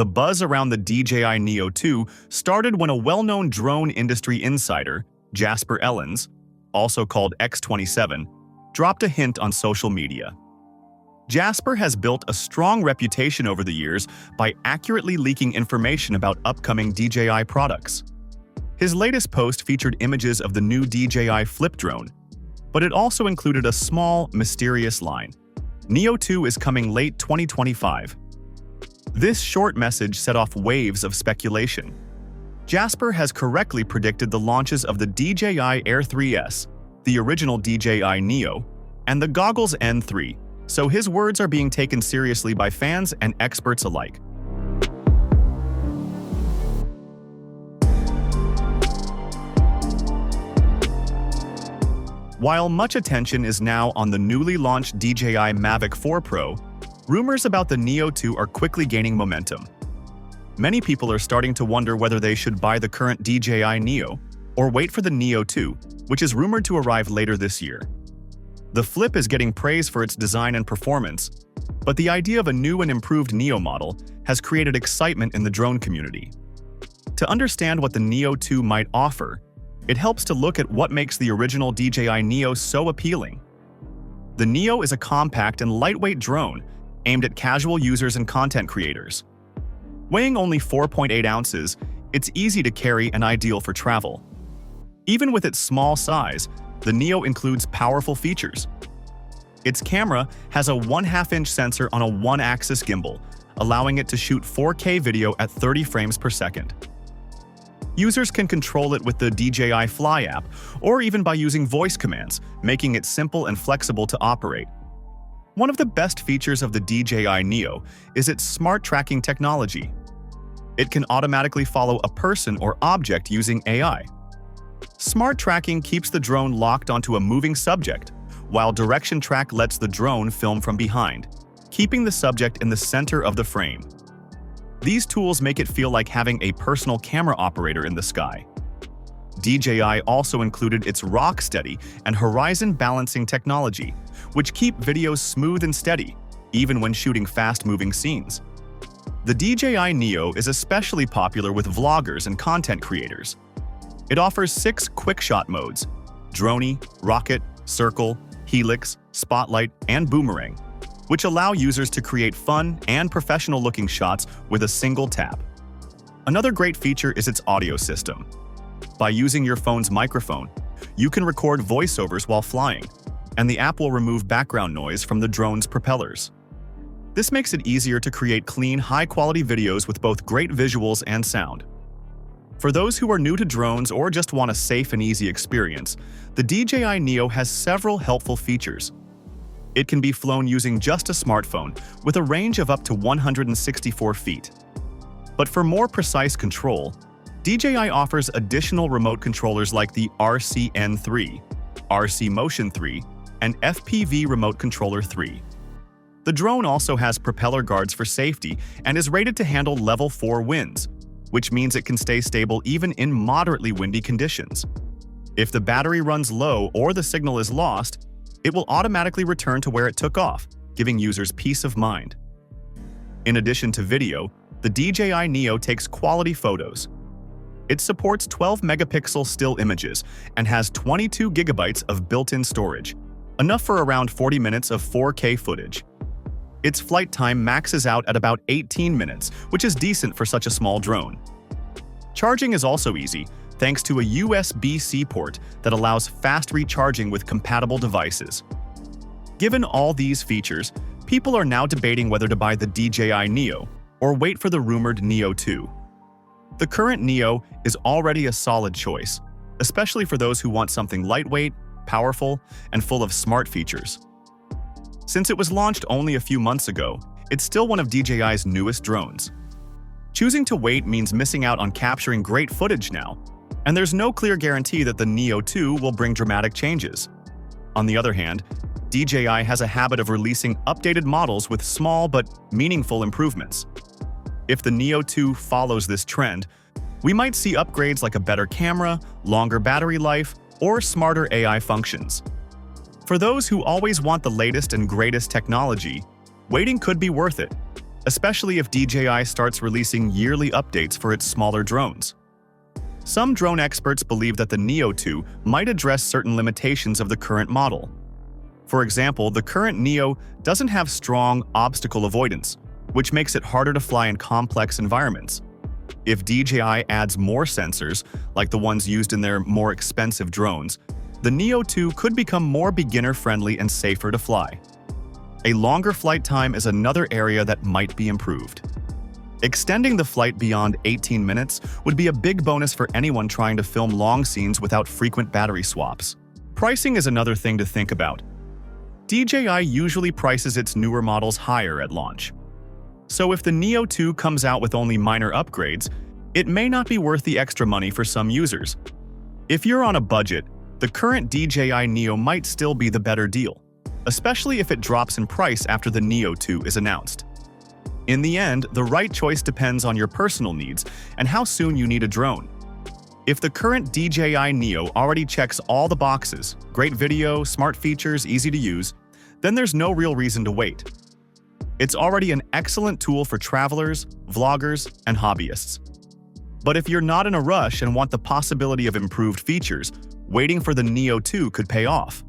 The buzz around the DJI Neo 2 started when a well-known drone industry insider, Jasper Ellens, also called X27, dropped a hint on social media. Jasper has built a strong reputation over the years by accurately leaking information about upcoming DJI products. His latest post featured images of the new DJI Flip drone, but it also included a small, mysterious line: Neo 2 is coming late 2025. This short message set off waves of speculation. Jasper has correctly predicted the launches of the DJI Air 3S, the original DJI Neo, and the goggles N3, so his words are being taken seriously by fans and experts alike. While much attention is now on the newly launched DJI Mavic 4 Pro, rumors about the Neo 2 are quickly gaining momentum. Many people are starting to wonder whether they should buy the current DJI Neo or wait for the Neo 2, which is rumored to arrive later this year. The Flip is getting praise for its design and performance, but the idea of a new and improved Neo model has created excitement in the drone community. To understand what the Neo 2 might offer, it helps to look at what makes the original DJI Neo so appealing. The Neo is a compact and lightweight drone aimed at casual users and content creators. Weighing only 4.8 ounces, it's easy to carry and ideal for travel. Even with its small size, the Neo includes powerful features. Its camera has a 1/2-inch sensor on a 1-axis gimbal, allowing it to shoot 4K video at 30 frames per second. Users can control it with the DJI Fly app, or even by using voice commands, making it simple and flexible to operate. One of the best features of the DJI Neo is its smart tracking technology. It can automatically follow a person or object using AI. Smart tracking keeps the drone locked onto a moving subject, while Direction Track lets the drone film from behind, keeping the subject in the center of the frame. These tools make it feel like having a personal camera operator in the sky. DJI also included its rock steady and horizon balancing technology, which keep videos smooth and steady, even when shooting fast-moving scenes. The DJI Neo is especially popular with vloggers and content creators. It offers 6 quick-shot modes: Droney, Rocket, Circle, Helix, Spotlight, and Boomerang, which allow users to create fun and professional-looking shots with a single tap. Another great feature is its audio system. By using your phone's microphone, you can record voiceovers while flying, and the app will remove background noise from the drone's propellers. This makes it easier to create clean, high-quality videos with both great visuals and sound. For those who are new to drones or just want a safe and easy experience, the DJI Neo has several helpful features. It can be flown using just a smartphone with a range of up to 164 feet. But for more precise control, DJI offers additional remote controllers like the RCN3, RC Motion 3, and FPV Remote Controller 3. The drone also has propeller guards for safety and is rated to handle level 4 winds, which means it can stay stable even in moderately windy conditions. If the battery runs low or the signal is lost, it will automatically return to where it took off, giving users peace of mind. In addition to video, the DJI Neo takes quality photos. It supports 12-megapixel still images and has 22 gigabytes of built-in storage, enough for around 40 minutes of 4K footage. Its flight time maxes out at about 18 minutes, which is decent for such a small drone. Charging is also easy, thanks to a USB-C port that allows fast recharging with compatible devices. Given all these features, people are now debating whether to buy the DJI Neo or wait for the rumored Neo 2. The current Neo is already a solid choice, especially for those who want something lightweight, powerful, and full of smart features. Since it was launched only a few months ago, it's still one of DJI's newest drones. Choosing to wait means missing out on capturing great footage now, and there's no clear guarantee that the Neo 2 will bring dramatic changes. On the other hand, DJI has a habit of releasing updated models with small but meaningful improvements. If the Neo 2 follows this trend, we might see upgrades like a better camera, longer battery life, or smarter AI functions. For those who always want the latest and greatest technology, waiting could be worth it. especially if DJI starts releasing yearly updates for its smaller drones. Some drone experts believe that the Neo 2 might address certain limitations of the current model. For example, the current Neo doesn't have strong obstacle avoidance, which makes it harder to fly in complex environments. If DJI adds more sensors, like the ones used in their more expensive drones, the Neo 2 could become more beginner-friendly and safer to fly. A longer flight time is another area that might be improved. Extending the flight beyond 18 minutes would be a big bonus for anyone trying to film long scenes without frequent battery swaps. Pricing is another thing to think about. DJI usually prices its newer models higher at launch. So if the Neo 2 comes out with only minor upgrades, it may not be worth the extra money for some users. If you're on a budget, the current DJI Neo might still be the better deal, especially if it drops in price after the Neo 2 is announced. In the end, the right choice depends on your personal needs and how soon you need a drone. If the current DJI Neo already checks all the boxes, great video, smart features, easy to use, then there's no real reason to wait. It's already an excellent tool for travelers, vloggers, and hobbyists. But if you're not in a rush and want the possibility of improved features, waiting for the Neo 2 could pay off.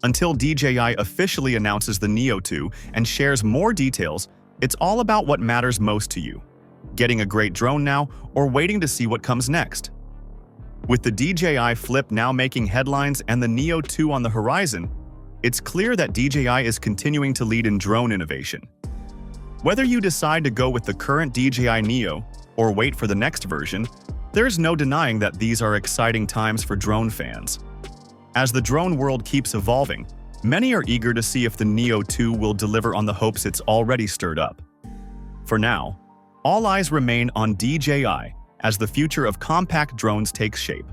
Until DJI officially announces the Neo 2 and shares more details, it's all about what matters most to you: getting a great drone now or waiting to see what comes next. With the DJI Flip now making headlines and the Neo 2 on the horizon, it's clear that DJI is continuing to lead in drone innovation. Whether you decide to go with the current DJI Neo or wait for the next version, there's no denying that these are exciting times for drone fans. As the drone world keeps evolving, many are eager to see if the Neo 2 will deliver on the hopes it's already stirred up. For now, all eyes remain on DJI as the future of compact drones takes shape.